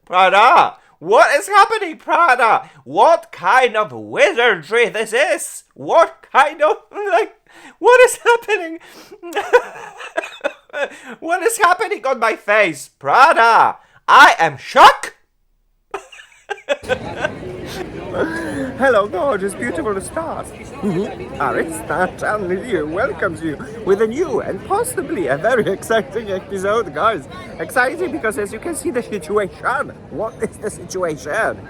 Prada! What is happening, Prada? What kind of wizardry this is? What kind of, what is happening? What is happening on my face? Prada! I am shocked! Hello, gorgeous, beautiful stars. Arista channel here welcomes you with a new and possibly a very exciting episode, guys. Exciting because, as you can see, the situation. What is the situation?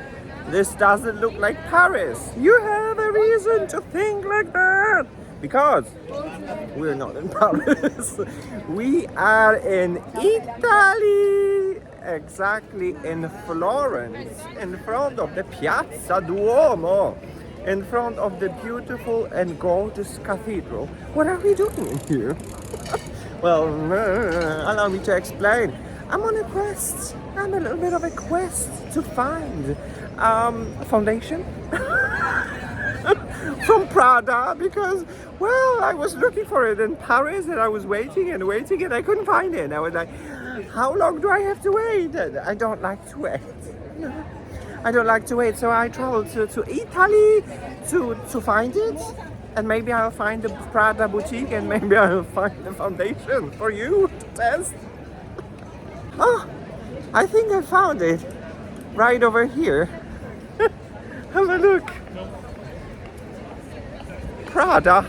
This doesn't look like Paris. You have a reason to think like that. Because we're not in Paris. We are in Italy. Exactly in Florence, in front of the Piazza Duomo, in front of the beautiful and gorgeous cathedral. What are we doing here? Well, allow me to explain. I'm on a quest. I'm a little bit of a quest to find a foundation from Prada because, well, I was looking for it in Paris and I was waiting and I couldn't find it. I was like, how long do I have to wait? I don't like to wait. No, I don't like to wait. So I traveled to Italy to find it. And maybe I'll find the Prada boutique and maybe I'll find the foundation for you to test. Oh, I think I found it right over here. Have a look. Prada.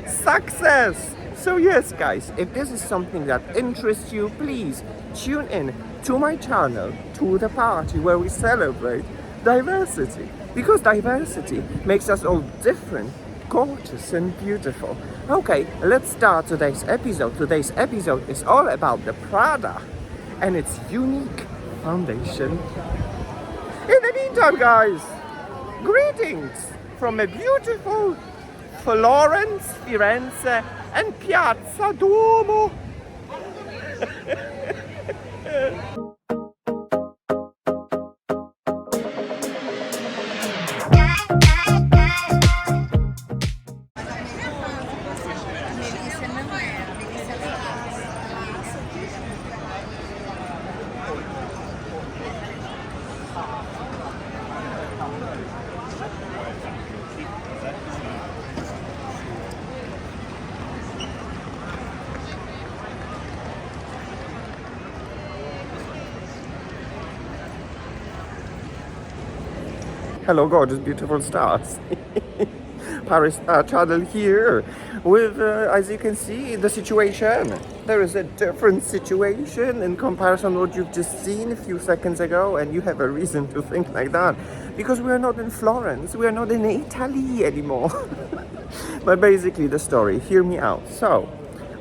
Success. So yes, guys, if this is something that interests you, please tune in to my channel, to the party where we celebrate diversity. Because diversity makes us all different, gorgeous and beautiful. Okay, let's start today's episode. Today's episode is all about the Prada and its unique foundation. In the meantime, guys, greetings from a beautiful Florence, Firenze, and Piazza Duomo. Hello, gorgeous, beautiful stars. Paris channel here with, as you can see, the situation. There is a different situation in comparison to what you've just seen a few seconds ago, and you have a reason to think like that. Because we are not in Florence, we are not in Italy anymore. But basically the story, hear me out. So,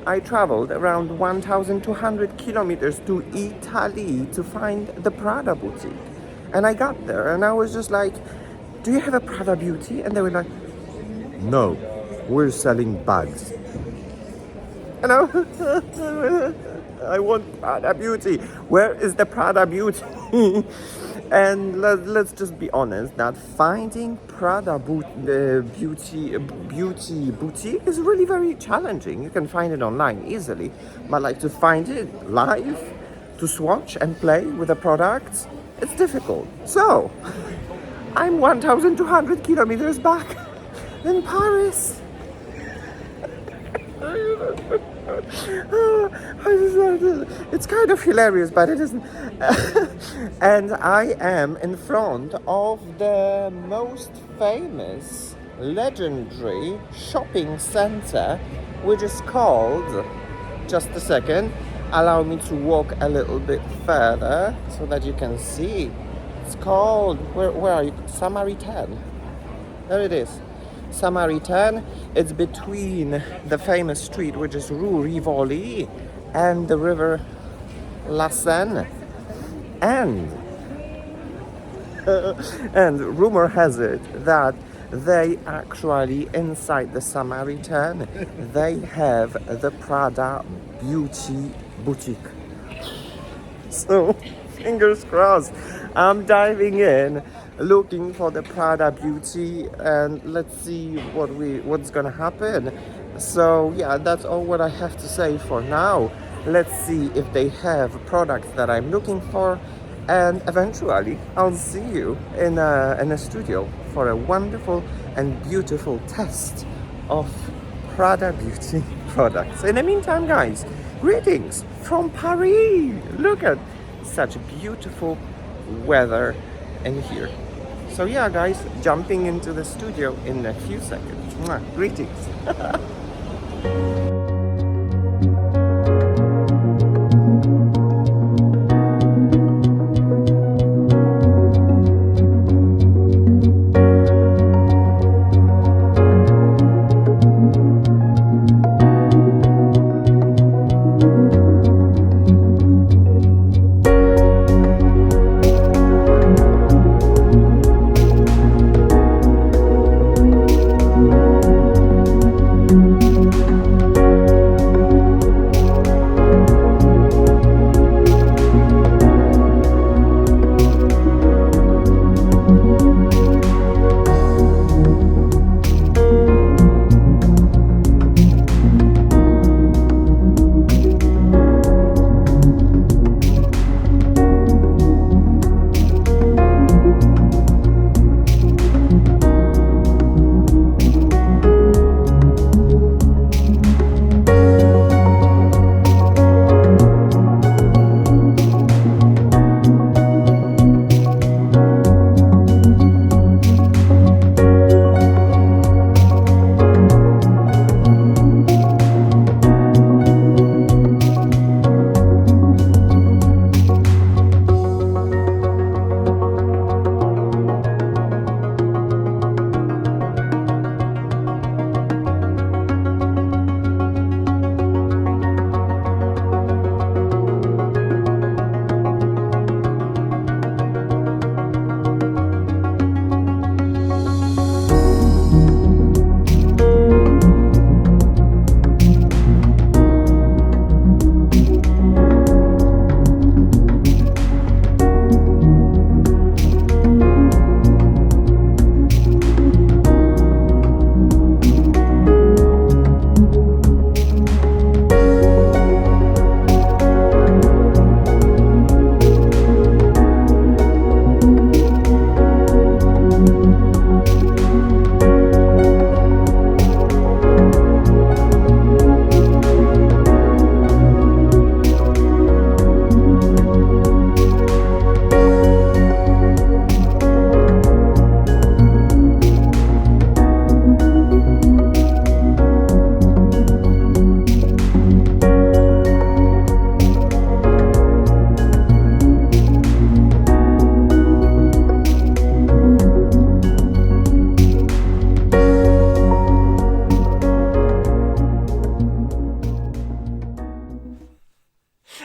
I traveled around 1,200 kilometers to Italy to find the Prada boutique. And I got there and I was just like, do you have a Prada beauty? And they were like, no, we're selling bags. And I want Prada beauty. Where is the Prada beauty? And let's just be honest that finding Prada beauty boutique is really very challenging. You can find it online easily, but like to find it live, to swatch and play with the products, it's difficult. So, I'm 1,200 kilometers back in Paris. It's kind of hilarious, but it isn't. And I am in front of the most famous, legendary shopping center, which is called, just a second, allow me to walk a little bit further so that you can see. It's called, where are you? Samaritan. There it is. Samaritan. It's between the famous street, which is Rue Rivoli, and the river La Seine. And rumor has it that they actually, inside the Samaritan, they have the Prada beauty boutique. So, fingers crossed. I'm diving in, looking for the Prada beauty, and let's see what's gonna happen. So yeah, that's all what I have to say for now. Let's see if they have products that I'm looking for, And eventually, I'll see you in a studio for a wonderful and beautiful test of Prada Beauty products. In the meantime, guys, greetings from Paris. Look at such beautiful weather in here. So yeah, guys, jumping into the studio in a few seconds. Mwah. Greetings.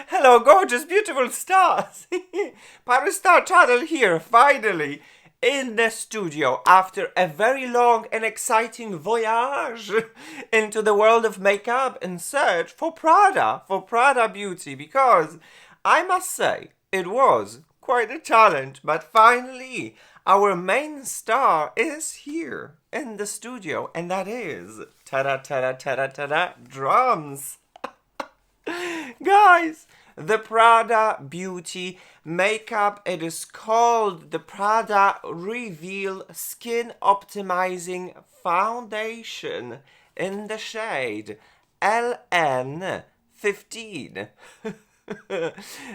Hello, gorgeous, beautiful stars! Paris Star Channel here, finally, in the studio after a very long and exciting voyage into the world of makeup in search for Prada Beauty, because I must say it was quite a challenge, but finally our main star is here in the studio, and that is ta-da, ta-da, ta-da, ta-da, drums! Guys, the Prada Beauty makeup, it is called the Prada Reveal Skin Optimizing Foundation in the shade LN15.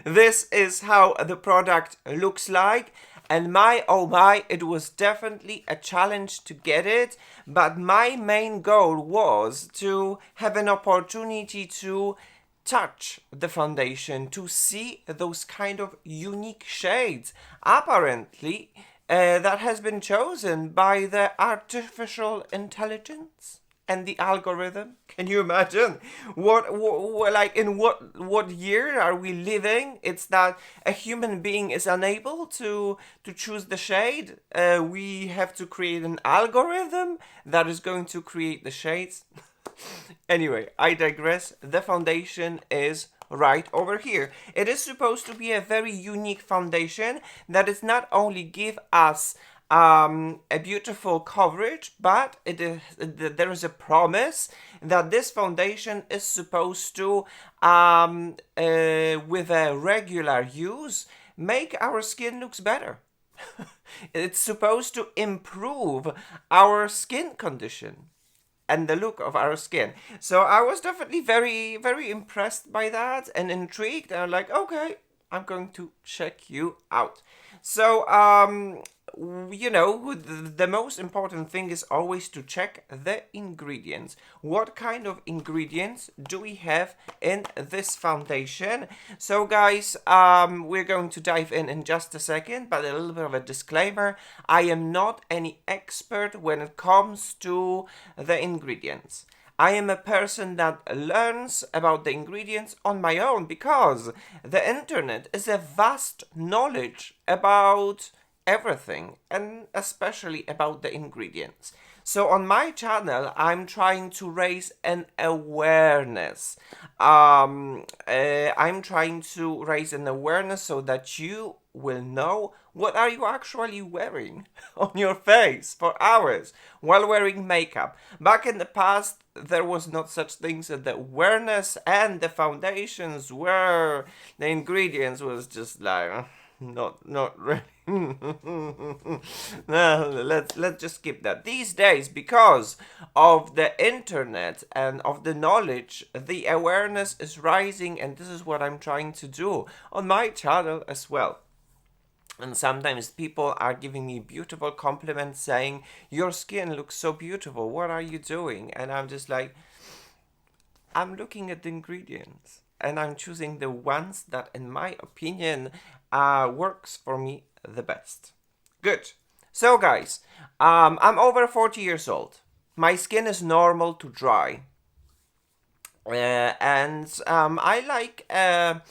This is how the product looks like, and my oh my, it was definitely a challenge to get it, but my main goal was to have an opportunity to touch the foundation, to see those kind of unique shades. Apparently, that has been chosen by the artificial intelligence and the algorithm. Can you imagine what like in what year are we living? It's that a human being is unable to choose the shade. We have to create an algorithm that is going to create the shades. Anyway, I digress. The foundation is right over here. It is supposed to be a very unique foundation that is not only give us a beautiful coverage, but there is a promise that this foundation is supposed to, with a regular use, make our skin looks better. It's supposed to improve our skin condition and the look of our skin. So I was definitely very, very impressed by that and intrigued. And I'm like, okay, I'm going to check you out. So, the most important thing is always to check the ingredients. What kind of ingredients do we have in this foundation? So guys, we're going to dive in just a second, but a little bit of a disclaimer. I am not any expert when it comes to the ingredients. I am a person that learns about the ingredients on my own because the internet is a vast knowledge about everything and especially about the ingredients. So on my channel, I'm trying to raise an awareness. I'm trying to raise an awareness so that you will know what are you actually wearing on your face for hours while wearing makeup. Back in the past, there was not such things as the awareness, and the foundations were, the ingredients was just like, not really. No, let's just skip that. These days, because of the internet and of the knowledge, the awareness is rising, and this is what I'm trying to do on my channel as well. And sometimes people are giving me beautiful compliments saying, your skin looks so beautiful, what are you doing? And I'm just like, I'm looking at the ingredients and I'm choosing the ones that in my opinion works for me the best. Good. So guys, I'm over 40 years old. My skin is normal to dry. And I like a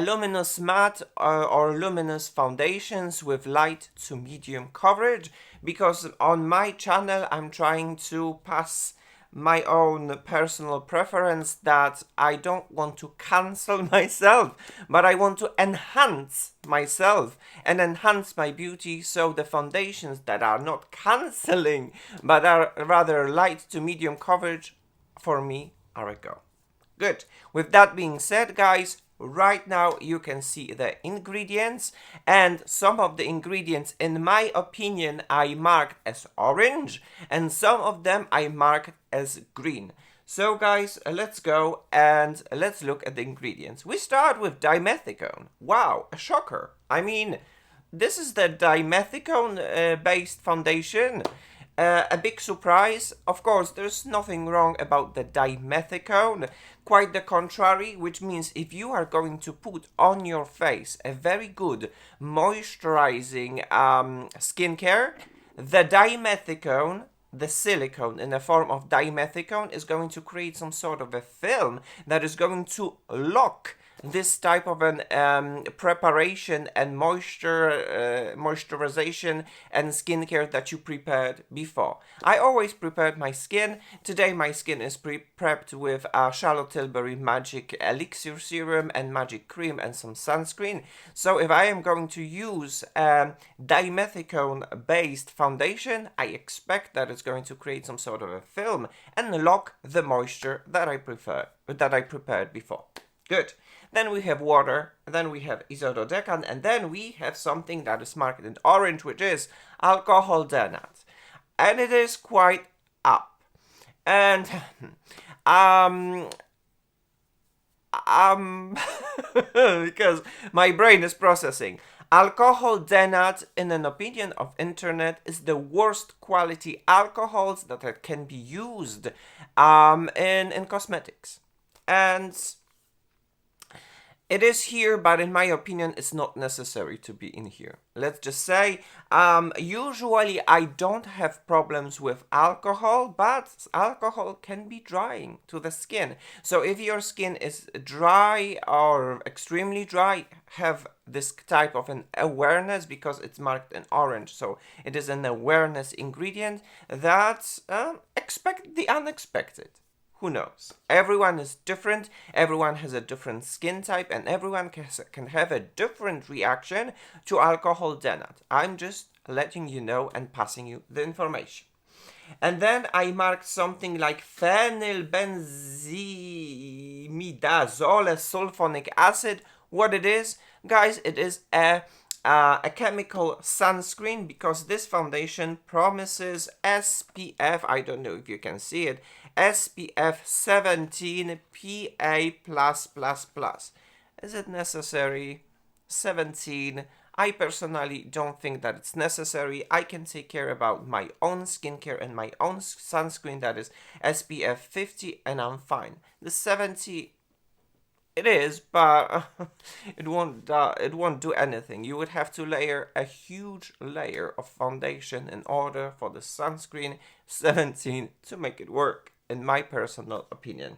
luminous matte or luminous foundations with light to medium coverage, because on my channel I'm trying to pass my own personal preference that I don't want to cancel myself, but I want to enhance myself and enhance my beauty. So the foundations that are not cancelling but are rather light to medium coverage for me are a go. Good. With that being said, guys, right now you can see the ingredients, and some of the ingredients in my opinion I marked as orange and some of them I marked as green. So guys, let's go and let's look at the ingredients. We start with dimethicone. Wow, a shocker. I mean, this is the dimethicone based foundation. A big surprise. Of course, there's nothing wrong about the dimethicone. Quite the contrary, which means if you are going to put on your face a very good moisturizing skincare, the dimethicone, the silicone in the form of dimethicone, is going to create some sort of a film that is going to lock this type of an preparation and moisturization and skincare that you prepared before. I always prepared my skin. Today my skin is prepped with Charlotte Tilbury Magic Elixir Serum and Magic Cream and some sunscreen. So if I am going to use dimethicone based foundation, I expect that it's going to create some sort of a film and lock the moisture that I prepared before. Good. Then we have water, then we have isododecan, and then we have something that is marked in orange, which is alcohol denat. And it is quite up. And, because my brain is processing. Alcohol denat, in an opinion of internet, is the worst quality alcohols that can be used in cosmetics. And it is here, but in my opinion, it's not necessary to be in here. Let's just say, usually I don't have problems with alcohol, but alcohol can be drying to the skin. So if your skin is dry or extremely dry, have this type of an awareness, because it's marked in orange. So it is an awareness ingredient that expect the unexpected. Who knows? Everyone is different, everyone has a different skin type, and everyone can have a different reaction to alcohol denat. I'm just letting you know and passing you the information. And then I marked something like phenylbenzimidazole sulfonic acid What it is, guys, it is a chemical sunscreen, because this foundation promises SPF, I don't know if you can see it, SPF 17 PA+++. Is it necessary? 17. I personally don't think that it's necessary. I can take care about my own skincare and my own sunscreen that is SPF 50, and I'm fine. The 70, it is, but it won't do anything. You would have to layer a huge layer of foundation in order for the sunscreen 17 to make it work, in my personal opinion.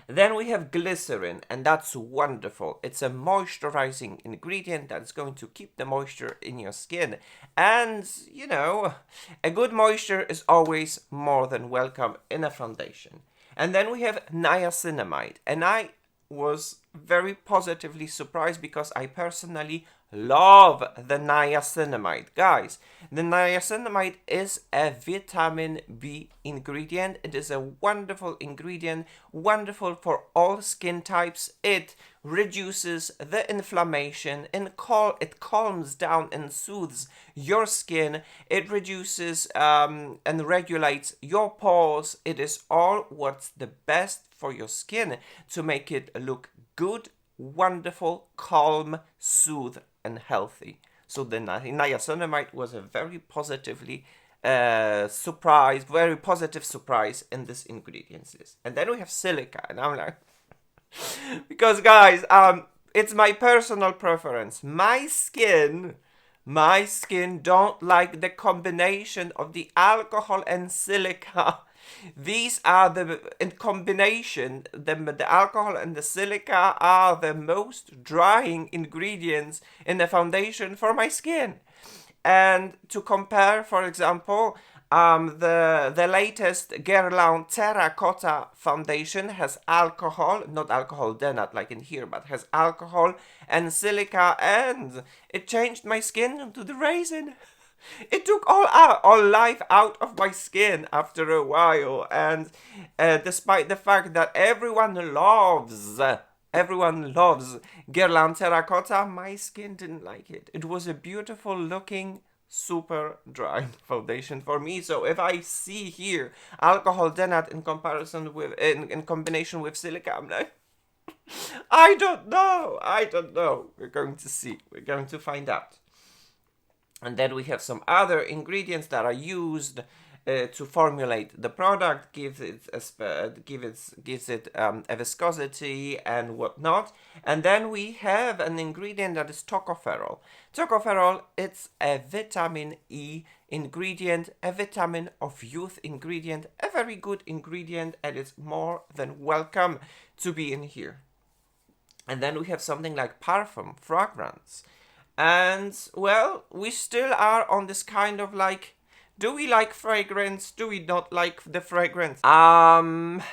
Then we have glycerin, and that's wonderful. It's a moisturizing ingredient that's going to keep the moisture in your skin. And, you know, a good moisture is always more than welcome in a foundation. And then we have niacinamide, and I was very positively surprised because I personally love the niacinamide. Guys, the niacinamide is a vitamin B ingredient. It is a wonderful ingredient, wonderful for all skin types. It reduces the inflammation, and it calms down and soothes your skin. It reduces and regulates your pores. It is all what's the best for your skin to make it look good, wonderful, calm, soothe, and healthy. So the niacinamide was a very positively very positive surprise in this ingredients list. And then we have silica, and I'm like, because guys, it's my personal preference. My skin don't like the combination of the alcohol and silica. These are in combination, the alcohol and the silica are the most drying ingredients in the foundation for my skin. And to compare, for example, the latest Guerlain Terracotta foundation has alcohol, not alcohol denat like in here, but has alcohol and silica, and it changed my skin into the raisin. It took all life out of my skin after a while, and despite the fact that everyone loves Guerlain Terracotta, my skin didn't like it. It was a beautiful looking, super dry foundation for me. So if I see here alcohol denat in comparison with in combination with silica, I'm like, I don't know. We're going to see. We're going to find out. And then we have some other ingredients that are used to formulate the product, gives it a viscosity and whatnot. And then we have an ingredient that is tocopherol. Tocopherol, it's a vitamin E ingredient, a vitamin of youth ingredient, a very good ingredient, and it's more than welcome to be in here. And then we have something like parfum, fragrance. And, well, we still are on this kind of like, do we like fragrance? Do we not like the fragrance? There are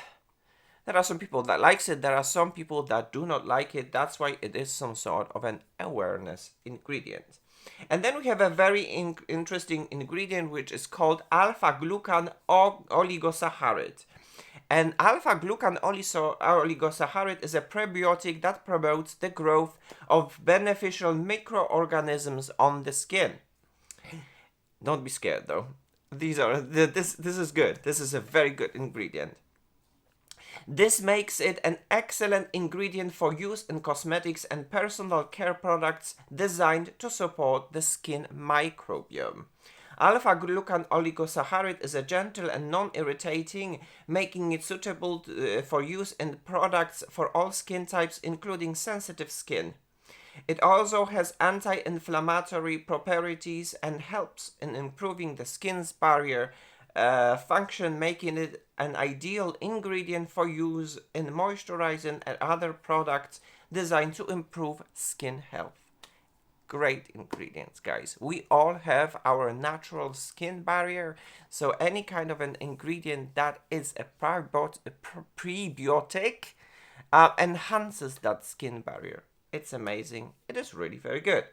some people that likes it. There are some people that do not like it. That's why it is some sort of an awareness ingredient. And then we have a very interesting ingredient which is called alpha-glucan oligosaccharide. And alpha-glucan oligosaccharide is a prebiotic that promotes the growth of beneficial microorganisms on the skin. Don't be scared though. This is good. This is a very good ingredient. This makes it an excellent ingredient for use in cosmetics and personal care products designed to support the skin microbiome. Alpha-glucan oligosaccharide is a gentle and non-irritating, making it suitable for use in products for all skin types, including sensitive skin. It also has anti-inflammatory properties and helps in improving the skin's barrier function, making it an ideal ingredient for use in moisturizing and other products designed to improve skin health. Great ingredients, guys. We all have our natural skin barrier, so any kind of an ingredient that is a prebiotic enhances that skin barrier. It's amazing. It is really very good.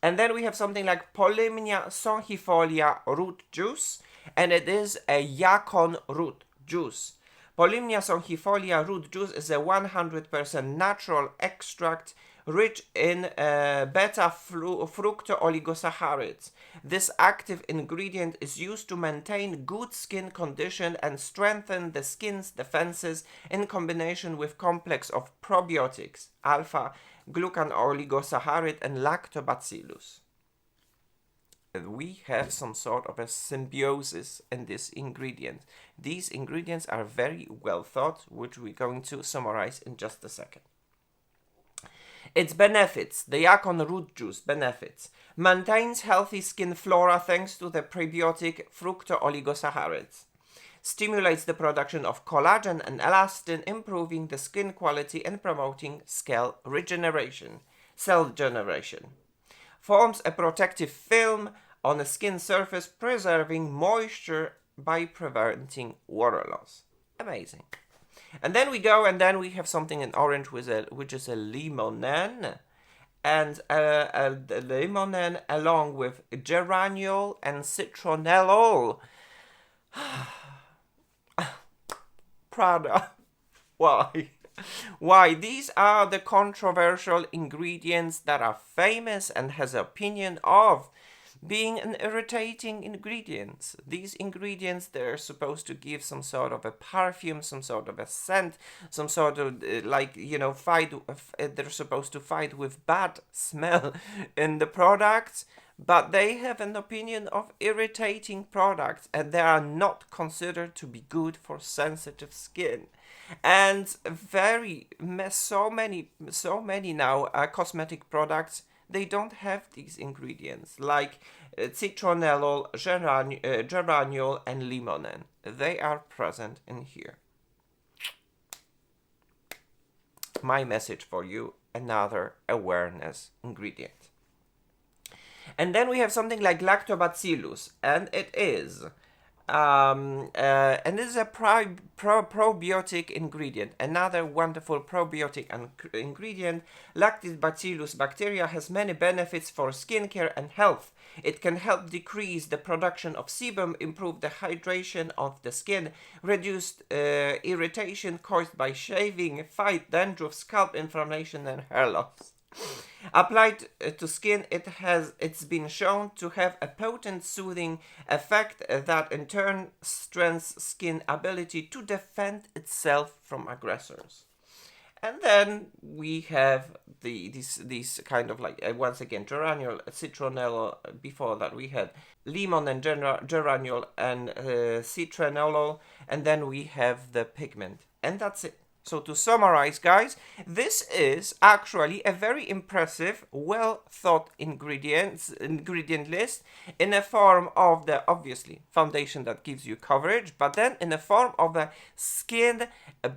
And then we have something like Polymnia songifolia root juice, and it is a yacon root juice. Polymnia sonchifolia root juice is a 100% natural extract rich in beta-fructooligosaccharides. This active ingredient is used to maintain good skin condition and strengthen the skin's defenses in combination with complex of probiotics, alpha-glucan-oligosaccharide and lactobacillus. We have some sort of a symbiosis in this ingredient. These ingredients are very well thought, which we're going to summarize in just a second. Its benefits. The yacon root juice benefits. Maintains healthy skin flora thanks to the prebiotic fructooligosaccharides. Stimulates the production of collagen and elastin, improving the skin quality and promoting cell generation. Forms a protective film on the skin surface, preserving moisture by preventing water loss. Amazing. And then we go, and then we have something in orange which is a limonen. And the limonen along with geraniol and citronellol. Prada. Why? Why? These are the controversial ingredients that are famous and has opinion of being an irritating ingredients. These ingredients, they're supposed to give some sort of a perfume, some sort of a scent, some sort of they're supposed to fight with bad smell in the products, but they have an opinion of irritating products and they are not considered to be good for sensitive skin. And so many now cosmetic products, they don't have these ingredients like citronellol, geraniol and limonen. They are present in here. My message for you, another awareness ingredient. And then we have something like lactobacillus, and it is a probiotic ingredient. Another wonderful probiotic ingredient. Lactobacillus bacteria has many benefits for skincare and health. It can help decrease the production of sebum, improve the hydration of the skin, reduce irritation caused by shaving, fight dandruff, scalp inflammation, and hair loss. Applied to skin, it's been shown to have a potent soothing effect that in turn strengthens skin ability to defend itself from aggressors. And then we have these kind of like once again geraniol, citronellol. Before that we had lemon and geraniol and citronellol, and then we have the pigment, and that's it. So to summarize, guys, this is actually a very impressive, well thought ingredient list in a form of the, obviously, foundation that gives you coverage, but then in the form of the skin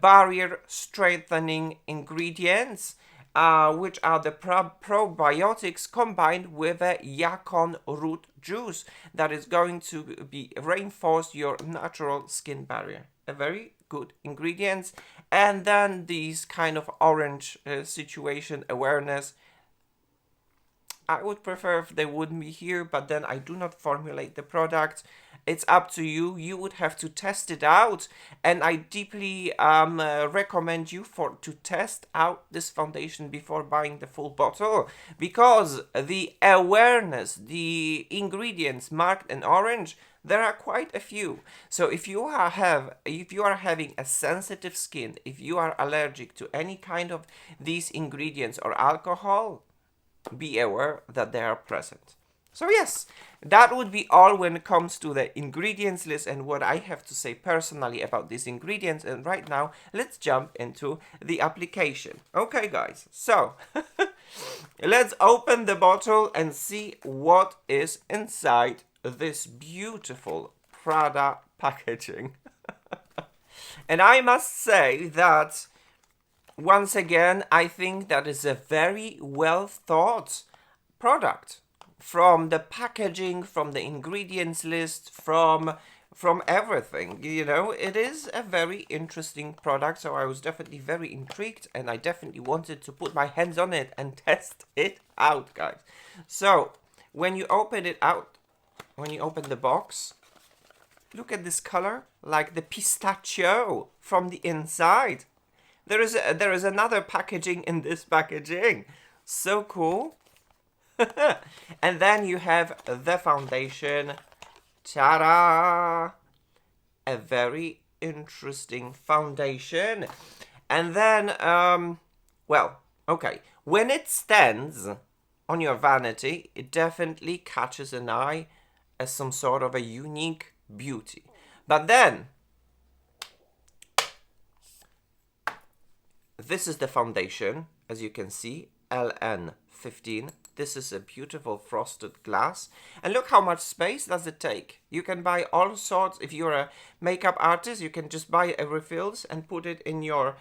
barrier strengthening ingredients, which are the probiotics combined with a yacon root juice that is going to be reinforce your natural skin barrier. A very good ingredients. And then these kind of orange situation awareness. I would prefer if they wouldn't be here, but then I do not formulate the product. It's up to you. You would have to test it out, and I deeply recommend you to test out this foundation before buying the full bottle, because the awareness, the ingredients marked in orange, there are quite a few. So if you are having a sensitive skin, if you are allergic to any kind of these ingredients or alcohol, be aware that they are present. So yes, that would be all when it comes to the ingredients list and what I have to say personally about these ingredients. And right now, let's jump into the application. Okay, guys, so let's open the bottle and see what is inside this beautiful Prada packaging. And I must say that once again, I think that is a very well thought product. From the packaging, from the ingredients list, from everything, you know, it is a very interesting product. So I was definitely very intrigued, and I definitely wanted to put my hands on it and test it out, guys. So when you open it out, when you open the box, Look at this color, like the pistachio from the inside. There is another packaging in this packaging. So cool. And then you have the foundation. Ta-da! A very interesting foundation. And then, well, okay. When it stands on your vanity, it definitely catches an eye as some sort of a unique beauty. But then, this is the foundation, as you can see, LN15. This is a beautiful frosted glass. And look how much space does it take. You can buy all sorts. If you're a makeup artist, you can just buy a refills and put it in your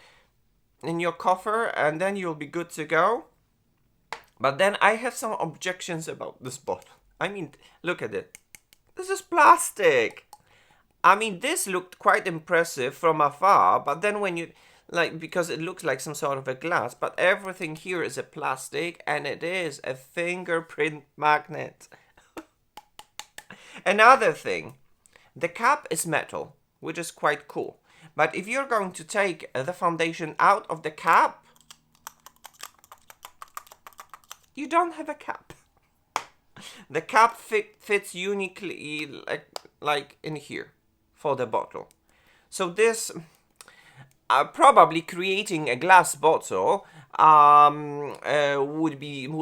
coffer, and then you'll be good to go. But then I have some objections about this bottle. I mean, look at it. This is plastic. I mean, this looked quite impressive from afar, but then when you, like, because it looks like some sort of a glass, but everything here is a plastic, and it is a fingerprint magnet. Another thing, the cap is metal, which is quite cool. But if you're going to take the foundation out of the cap, you don't have a cap. The cap fits uniquely like in here for the bottle. So this, probably creating a glass bottle would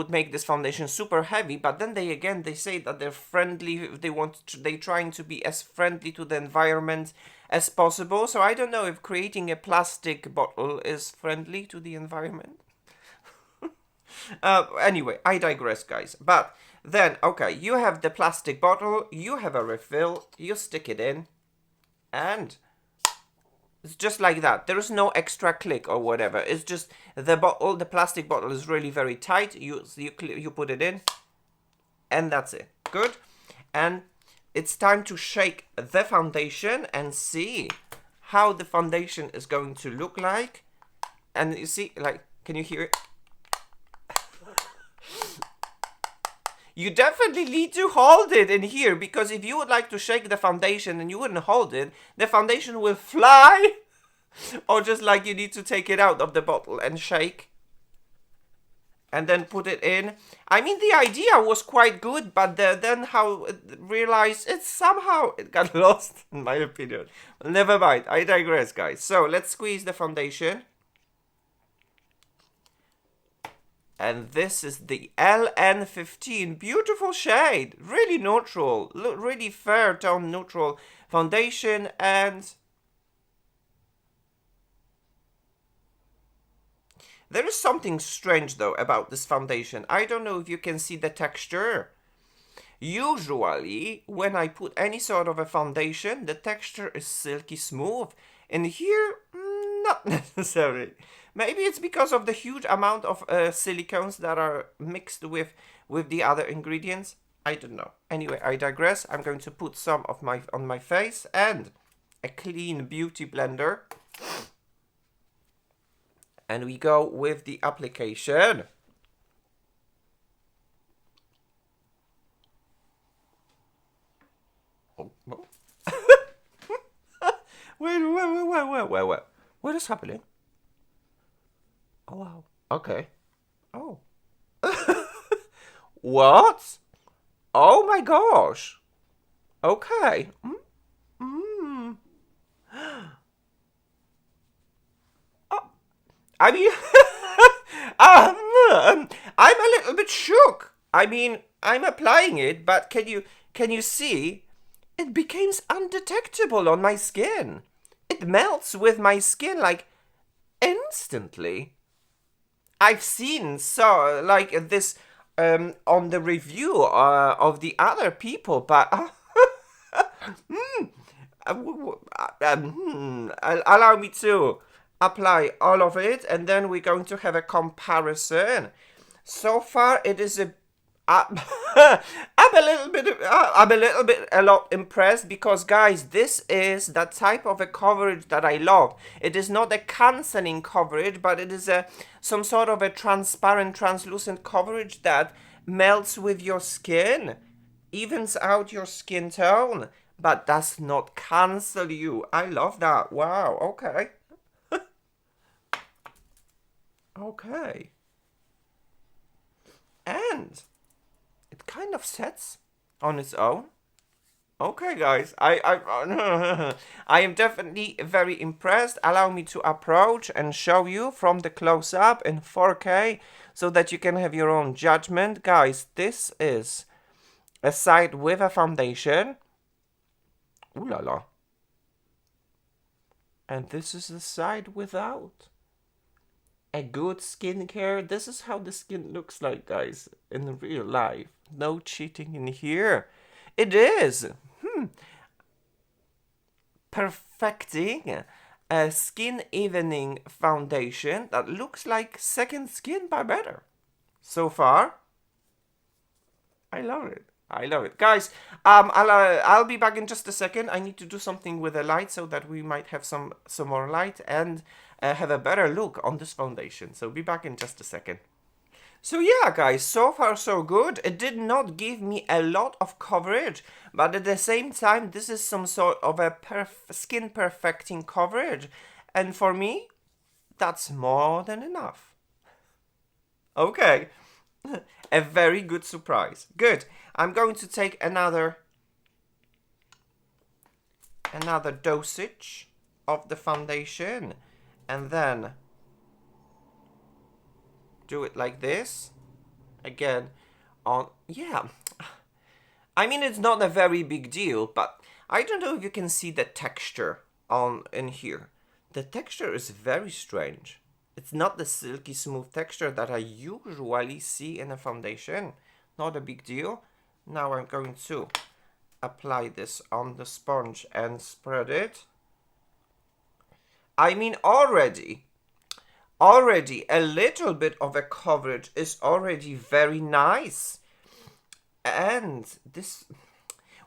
make this foundation super heavy. But then they say that they're friendly. They're trying to be as friendly to the environment as possible. So I don't know if creating a plastic bottle is friendly to the environment. Anyway, I digress, guys. But then, okay, you have the plastic bottle, you have a refill, you stick it in, and it's just like that. There is no extra click or whatever. It's just the bottle, the plastic bottle is really very tight. You put it in, and that's it. Good. And it's time to shake the foundation and see how the foundation is going to look like. And you see, like, can you hear it? You definitely need to hold it in here, because if you would like to shake the foundation and you wouldn't hold it, the foundation will fly. Or just like you need to take it out of the bottle and shake. And then put it in. I mean, the idea was quite good, but then how realized it got lost, in my opinion. Never mind, I digress, guys. So let's squeeze the foundation. And this is the LN15. Beautiful shade. Really neutral. Really fair tone neutral foundation. And there is something strange though about this foundation. I don't know if you can see the texture. Usually when I put any sort of a foundation, the texture is silky smooth. And here, not necessarily. Maybe it's because of the huge amount of silicones that are mixed with the other ingredients. I don't know. Anyway, I digress. I'm going to put some of on my face and a clean beauty blender. And we go with the application. Oh. Wait. What is happening? Oh, wow. Okay. Oh. What? Oh my gosh. Okay. Oh. I mean, I'm a little bit shook. I mean, I'm applying it, but can you see? It becomes undetectable on my skin. It melts with my skin like instantly. I've seen like this on the review of the other people, but allow me to apply all of it, and then we're going to have a comparison. So far, it is I'm a lot impressed, because guys, this is the type of a coverage that I love. It is not a cancelling coverage, but it is some sort of a transparent, translucent coverage that melts with your skin, evens out your skin tone, but does not cancel you. I love that. Wow, okay. Okay. And it kind of sets on its own. Okay, guys, I am definitely very impressed. Allow me to approach and show you from the close-up in 4K so that you can have your own judgment. Guys, this is a side with a foundation. Ooh la la. And this is the side without. A good skincare. This is how the skin looks like, guys, in real life. No cheating in here. It is. Perfecting a skin evening foundation that looks like second skin but better. So far, I love it. I love it, guys. I'll be back in just a second. I need to do something with the light so that we might have some more light and have a better look on this foundation. So be back in just a second. So yeah, guys, so far so good. It did not give me a lot of coverage, but at the same time, this is some sort of a skin perfecting coverage. And for me, that's more than enough. Okay, a very good surprise. Good. I'm going to take another dosage of the foundation and then do it like this again on. Yeah, I mean, it's not a very big deal, but I don't know if you can see the texture on in here. The texture is very strange. It's not the silky smooth texture that I usually see in a foundation. Not a big deal. Now I'm going to apply this on the sponge and spread it. I mean, already a little bit of a coverage is already very nice. And this,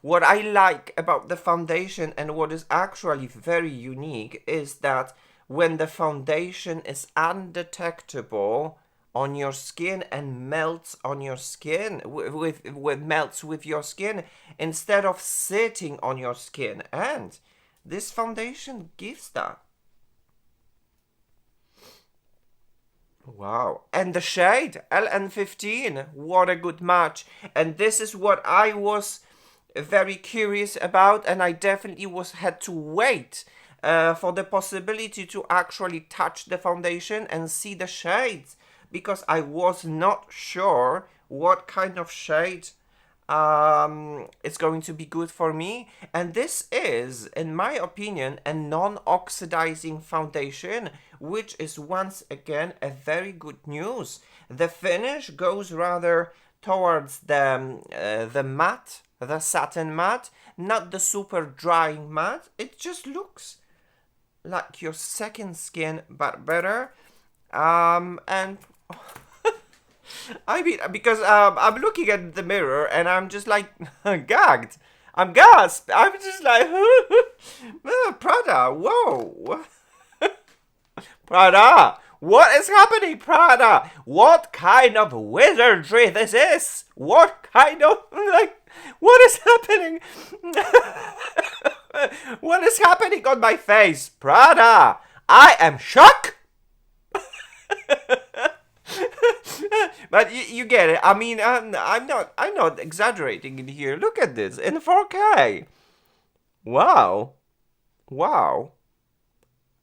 what I like about the foundation and what is actually very unique is that when the foundation is undetectable on your skin and melts on your skin, melts with your skin instead of sitting on your skin. And this foundation gives that. Wow. And the shade, LN15, what a good match. And this is what I was very curious about, and I definitely had to wait for the possibility to actually touch the foundation and see the shades, because I was not sure what kind of shade it's going to be good for me. And this is, in my opinion, a non-oxidizing foundation, which is once again a very good news. The finish goes rather towards the matte, the satin matte, not the super drying matte. It just looks like your second skin but better. And I mean, because I'm looking at the mirror and I'm just like gagged. I'm gasped. I'm just like, Prada, whoa. Prada, what is happening, Prada? What kind of wizardry this is? What kind of, what is happening? What is happening on my face? Prada, I am shocked. But you get it. I mean, I'm not exaggerating in here. Look at this in 4K. Wow,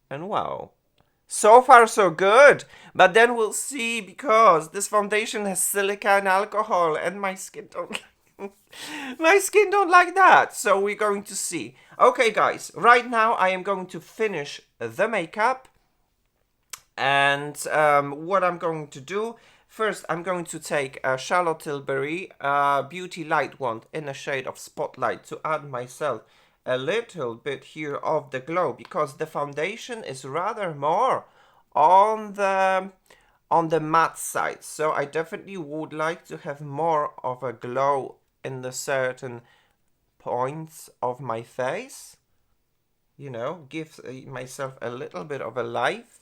and wow. So far so good. But then we'll see, because this foundation has silica and alcohol, and my skin don't like that. So we're going to see. Okay, guys. Right now I am going to finish the makeup. And what I'm going to do, first I'm going to take a Charlotte Tilbury Beauty Light Wand in a shade of Spotlight to add myself a little bit here of the glow, because the foundation is rather more on the matte side. So I definitely would like to have more of a glow in the certain points of my face. You know, give myself a little bit of a life.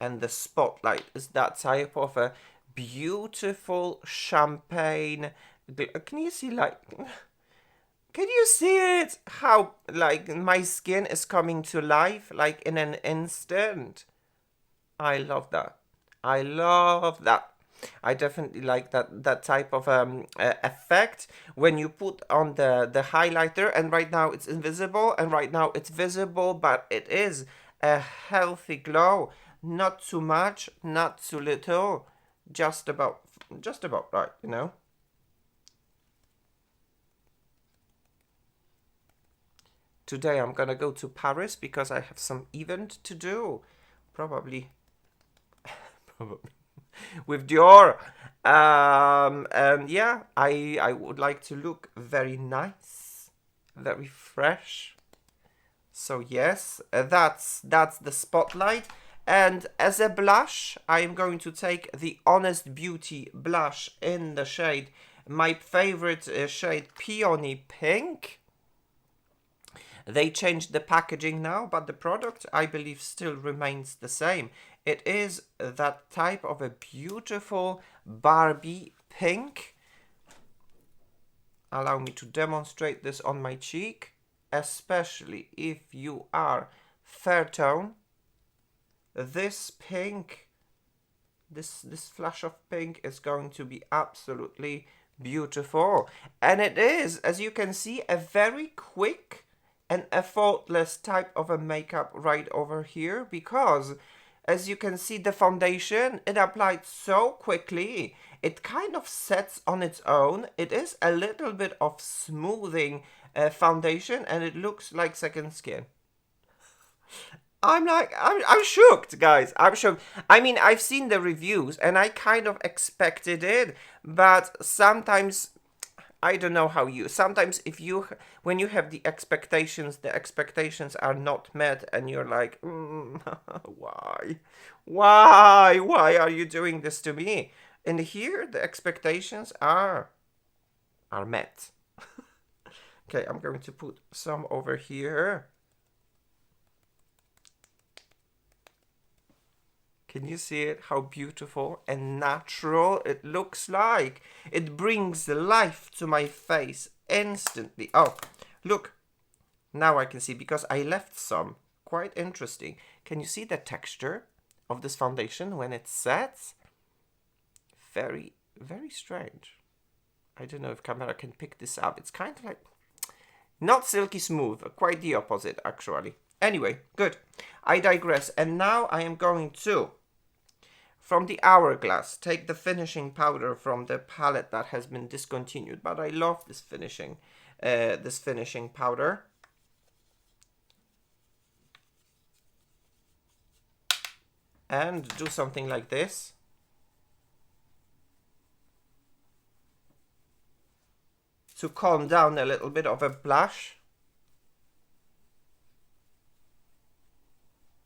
And the Spotlight is that type of a beautiful champagne. Can you see, like, Can you see it? How, like, my skin is coming to life, like, in an instant. I love that. I love that. I definitely like that type of effect when you put on the highlighter, and right now it's invisible, and right now it's visible, but it is a healthy glow. Not too much, not too little, just about right, you know. Today I'm gonna go to Paris because I have some event to do. Probably, probably with Dior. And yeah, I would like to look very nice, very fresh. So yes, that's the spotlight. And as a blush, I am going to take the Honest Beauty blush in the shade, my favorite shade, Peony Pink. They changed the packaging now, but the product, I believe, still remains the same. It is that type of a beautiful Barbie pink. Allow me to demonstrate this on my cheek, especially if you are fair tone. This pink, this flash of pink is going to be absolutely beautiful. And it is, as you can see, a very quick and effortless type of a makeup right over here, because as you can see, the foundation, it applied so quickly. It kind of sets on its own. It is a little bit of smoothing foundation, and it looks like second skin. I'm shocked, guys. I'm shocked. I mean, I've seen the reviews and I kind of expected it, but sometimes I don't know how you. Sometimes when you have the expectations are not met, and you're like, why are you doing this to me? And here the expectations are met. Okay, I'm going to put some over here. Can you see it? How beautiful and natural it looks like. It brings life to my face instantly. Oh, look. Now I can see, because I left some. Quite interesting. Can you see the texture of this foundation when it sets? Very, very strange. I don't know if camera can pick this up. It's kind of like not silky smooth. Quite the opposite, actually. Anyway, good. I digress. And now I am going to, from the Hourglass, take the finishing powder from the palette that has been discontinued, but I love this finishing powder. And do something like this. To calm down a little bit of a blush.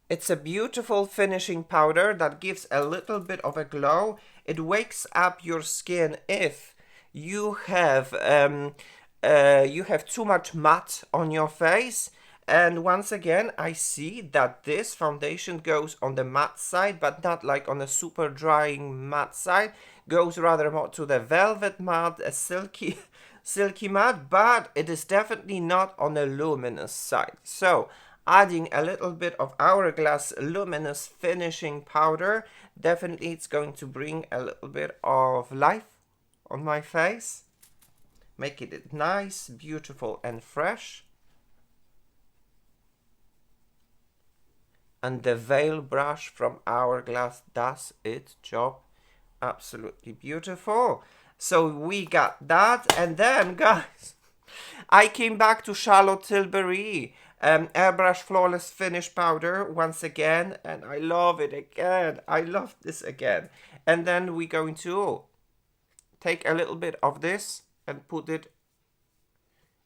It's a beautiful finishing powder that gives a little bit of a glow. It wakes up your skin if you have too much matte on your face. And once again, I see that this foundation goes on the matte side, but not like on a super drying matte side. Goes rather more to the velvet matte, a silky matte, but it is definitely not on a luminous side. So adding a little bit of Hourglass luminous finishing powder, definitely it's going to bring a little bit of life on my face, make it nice, beautiful and fresh. And the veil brush from Hourglass does its job. Absolutely beautiful. So we got that, and then guys, I came back to Charlotte Tilbury Airbrush Flawless Finish Powder once again, and I love it again. I love this again. And then we're going to take a little bit of this and put it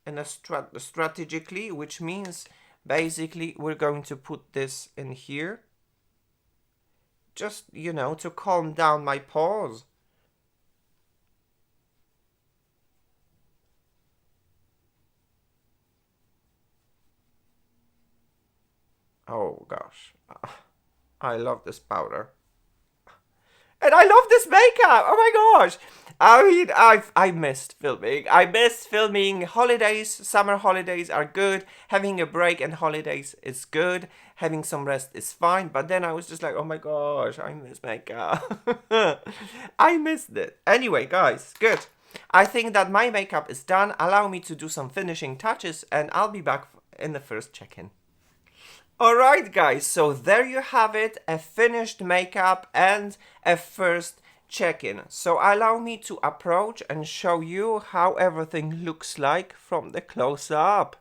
in a strategically, which means basically we're going to put this in here. Just, you know, to calm down my pores. Oh gosh, I love this powder. And I love this makeup. Oh my gosh. I mean, I missed filming. I missed filming. Holidays, summer holidays are good. Having a break and holidays is good. Having some rest is fine. But then I was just like, oh my gosh, I miss makeup. I missed it. Anyway, guys, good. I think that my makeup is done. Allow me to do some finishing touches and I'll be back in the first check-in. Alright guys, so there you have it, a finished makeup and a first check-in. So allow me to approach and show you how everything looks like from the close-up.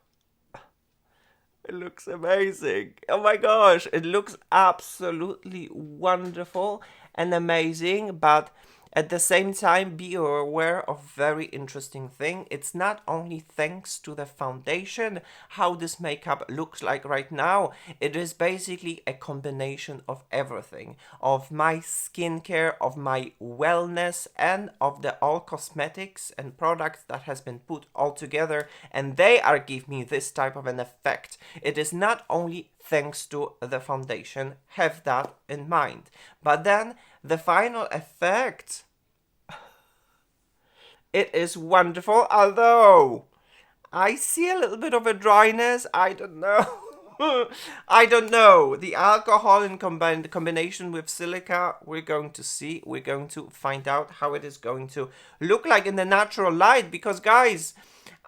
It looks amazing. Oh my gosh, it looks absolutely wonderful and amazing, but at the same time, be aware of very interesting thing. It's not only thanks to the foundation how this makeup looks like right now. It is basically a combination of everything. Of my skincare, of my wellness, and of the all cosmetics and products that has been put all together. And they are give me this type of an effect. It is not only thanks to the foundation. Have that in mind. But then the final effect, it is wonderful, although I see a little bit of a dryness. I don't know. I don't know. The alcohol in combination with silica, we're going to see. We're going to find out how it is going to look like in the natural light. Because guys,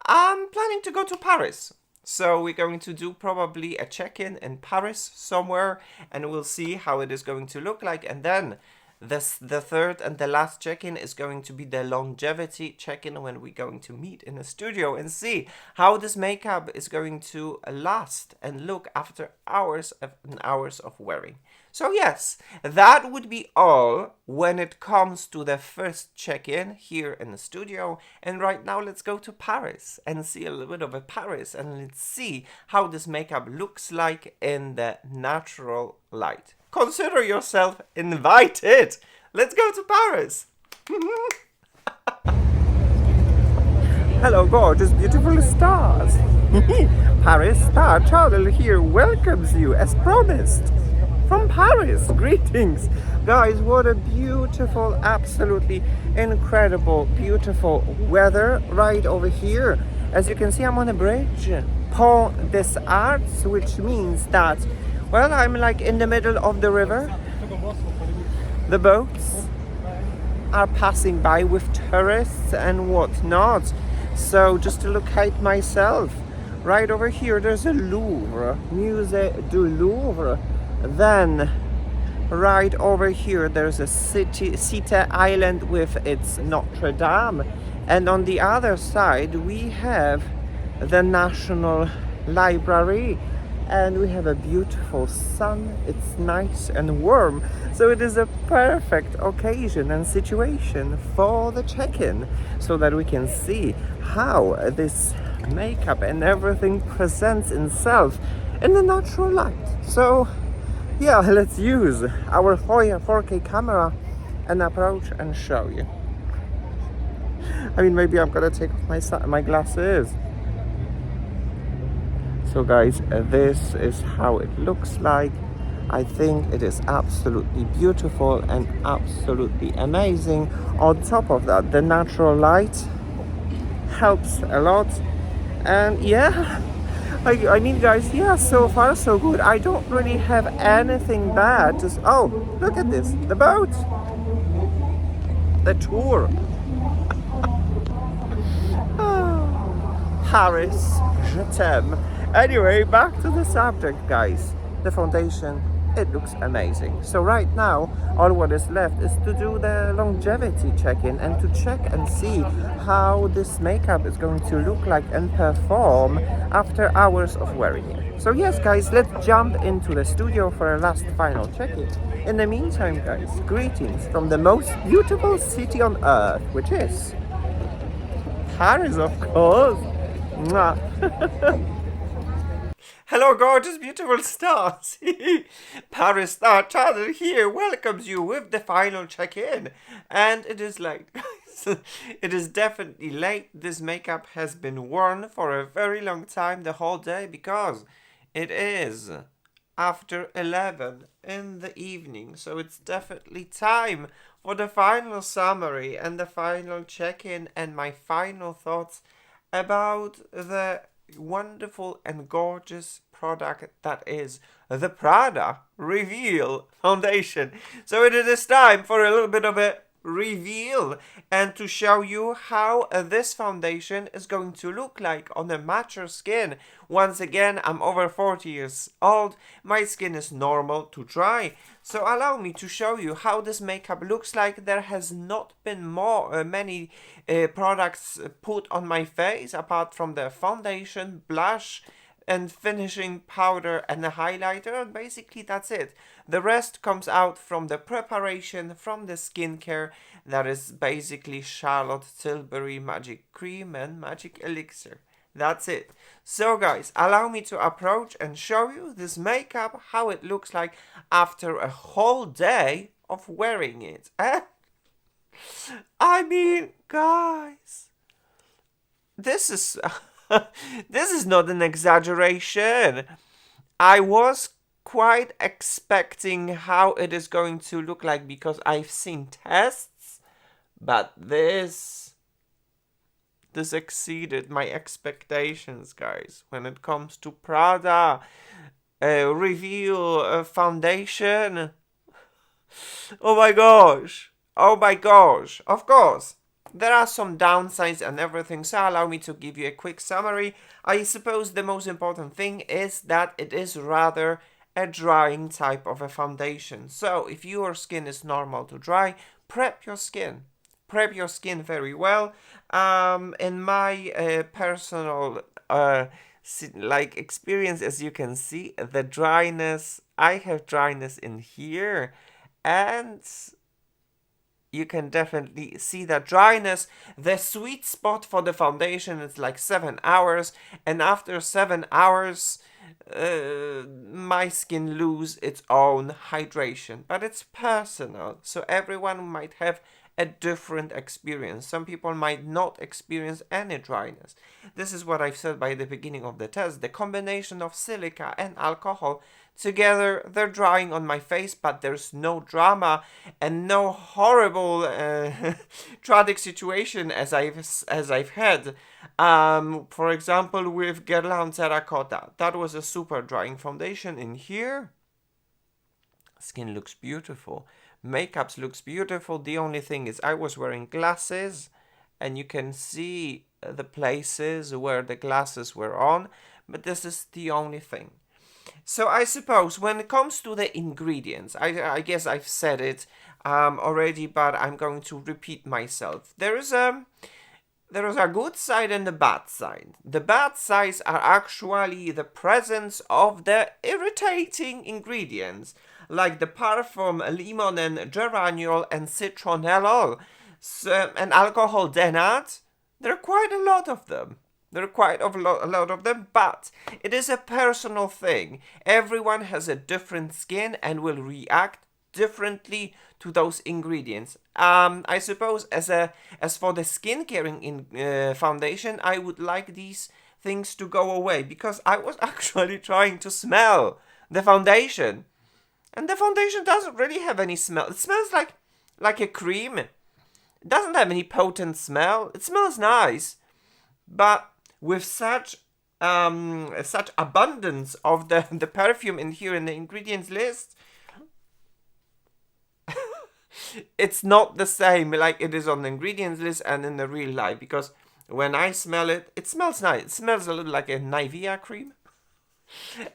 I'm planning to go to Paris. So we're going to do probably a check-in in Paris somewhere. And we'll see how it is going to look like. And then the third and the last check-in is going to be the longevity check-in when we're going to meet in the studio and see how this makeup is going to last and look after hours and hours of wearing. So yes, that would be all when it comes to the first check-in here in the studio. And right now let's go to Paris and see a little bit of a Paris and let's see how this makeup looks like in the natural light. Consider yourself invited. Let's go to Paris. Hello, gorgeous, beautiful stars. Paris Star Channel here welcomes you as promised. From Paris, greetings. Guys, what a beautiful, absolutely incredible, beautiful weather right over here. As you can see, I'm on a bridge, Pont des Arts, which means that, well, I'm like in the middle of the river. The boats are passing by with tourists and whatnot. So just to locate myself, right over here there's a Louvre, Musée du Louvre. Then right over here there's a Cité Island with its Notre Dame. And on the other side we have the National Library. And we have a beautiful sun. It's nice and warm, so it is a perfect occasion and situation for the check-in, so that we can see how this makeup and everything presents itself in the natural light. So yeah, let's use our 4K camera and approach and show you. I mean, maybe I'm gonna take off my glasses. So guys, this is how it looks like. I think it is absolutely beautiful and absolutely amazing. On top of that, the natural light helps a lot. And yeah, I mean guys, yeah, so far so good. I don't really have anything bad. Just, oh, look at this, the boat, the tour. Paris, je t'aime. Anyway, back to the subject, guys. The foundation, it looks amazing. So right now, all what is left is to do the longevity check-in and to check and see how this makeup is going to look like and perform after hours of wearing it. So yes, guys, let's jump into the studio for a last final check-in. In the meantime, guys, greetings from the most beautiful city on earth, which is Paris, of course. Mwah. Hello, gorgeous, beautiful stars. Paris Star Channel here welcomes you with the final check-in. And it is like, it is definitely late. This makeup has been worn for a very long time, the whole day, because it is after 11 in the evening. So it's definitely time for the final summary and the final check-in and my final thoughts about the wonderful and gorgeous product that is the PRADA Reveal Foundation. So it is time for a little bit of a reveal and to show you how this foundation is going to look like on a mature skin. Once again, I'm over 40 years old, my skin is normal to dry, so allow me to show you how this makeup looks like. There has not been many products put on my face apart from the foundation, blush and finishing powder and a highlighter, and basically that's it. The rest comes out from the preparation, from the skincare, that is basically Charlotte Tilbury Magic Cream and Magic Elixir. That's it. So guys, allow me to approach and show you this makeup, how it looks like after a whole day of wearing it. I mean, guys, this is... this is not an exaggeration. I was quite expecting how it is going to look like because I've seen tests, but this exceeded my expectations, guys, when it comes to PRADA Reveal Foundation. Oh my gosh. Oh my gosh. Of course, there are some downsides and everything, so allow me to give you a quick summary. I suppose the most important thing is that it is rather a drying type of a foundation. So if your skin is normal to dry, prep your skin. Prep your skin very well. In my personal experience, as you can see, the dryness, I have dryness in here, and you can definitely see that dryness. The sweet spot for the foundation is like 7 hours, and after 7 hours my skin lose its own hydration, but it's personal, so everyone might have a different experience. Some people might not experience any dryness. This is what I've said by the beginning of the test. The combination of silica and alcohol together, they're drying on my face, but there's no drama and no horrible tragic situation as I've had. For example, with Guerlain Terracotta, that was a super drying foundation. In here, skin looks beautiful, makeup looks beautiful. The only thing is I was wearing glasses, and you can see the places where the glasses were on, but this is the only thing. So I suppose when it comes to the ingredients, I guess I've said it already, but I'm going to repeat myself. There is a good side and a bad side. The bad sides are actually the presence of the irritating ingredients, like the parfum, lemon and geraniol and citronellol, and alcohol denat. There are quite a lot of them. A lot of them, but it is a personal thing. Everyone has a different skin and will react differently to those ingredients. I suppose as for the skincare foundation, I would like these things to go away, because I was actually trying to smell the foundation, and the foundation doesn't really have any smell. It smells like a cream. It doesn't have any potent smell. It smells nice, but with such abundance of the perfume in here in the ingredients list, it's not the same like it is on the ingredients list and in the real life, because when I smell it, it smells nice. It smells a little like a Nivea cream.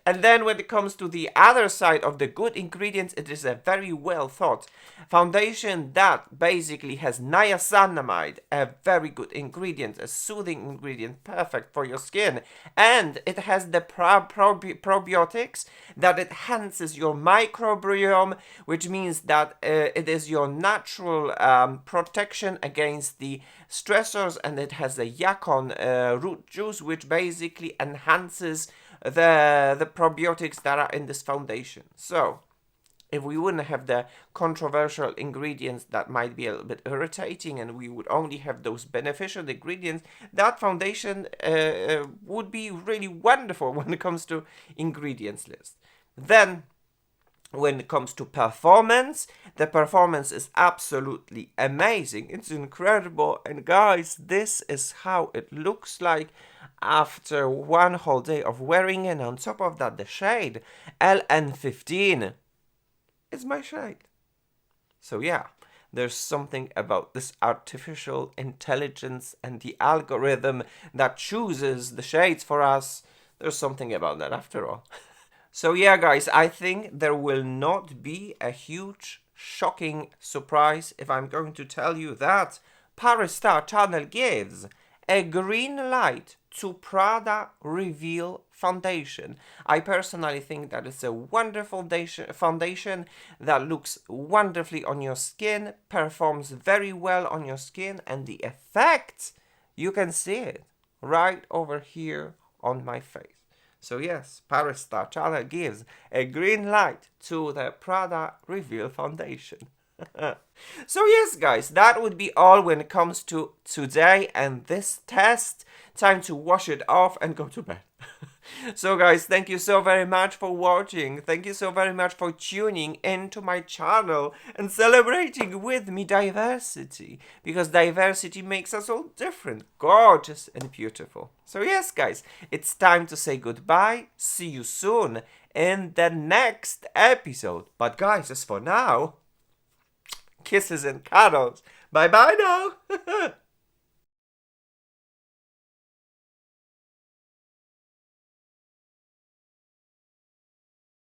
And then when it comes to the other side of the good ingredients, it is a very well thought foundation that basically has niacinamide, a very good ingredient, a soothing ingredient, perfect for your skin. And it has the probiotics that enhances your microbiome, which means that it is your natural protection against the stressors, and it has the yacon root juice, which basically enhances the probiotics that are in this foundation. So if we wouldn't have the controversial ingredients that might be a little bit irritating, and we would only have those beneficial ingredients, that foundation would be really wonderful when it comes to ingredients list. Then when it comes to performance, the performance is absolutely amazing. It's incredible. And guys, this is how it looks like after one whole day of wearing it. And on top of that, the shade LN15 is my shade. So yeah, there's something about this artificial intelligence and the algorithm that chooses the shades for us. There's something about that after all. So yeah, guys, I think there will not be a huge, shocking surprise if I'm going to tell you that PRADA channel gives a green light to PRADA Reveal Foundation. I personally think that it's a wonderful foundation that looks wonderfully on your skin, performs very well on your skin, and the effect, you can see it right over here on my face. So yes, PRADA channel gives a green light to the PRADA Reveal Foundation. So yes, guys, that would be all when it comes to today and this test. Time to wash it off and go to bed. So guys, thank you so very much for watching. Thank you so very much for tuning into my channel and celebrating with me diversity. Because diversity makes us all different, gorgeous and beautiful. So yes, guys, it's time to say goodbye. See you soon in the next episode. But guys, as for now, kisses and cuddles. Bye bye now.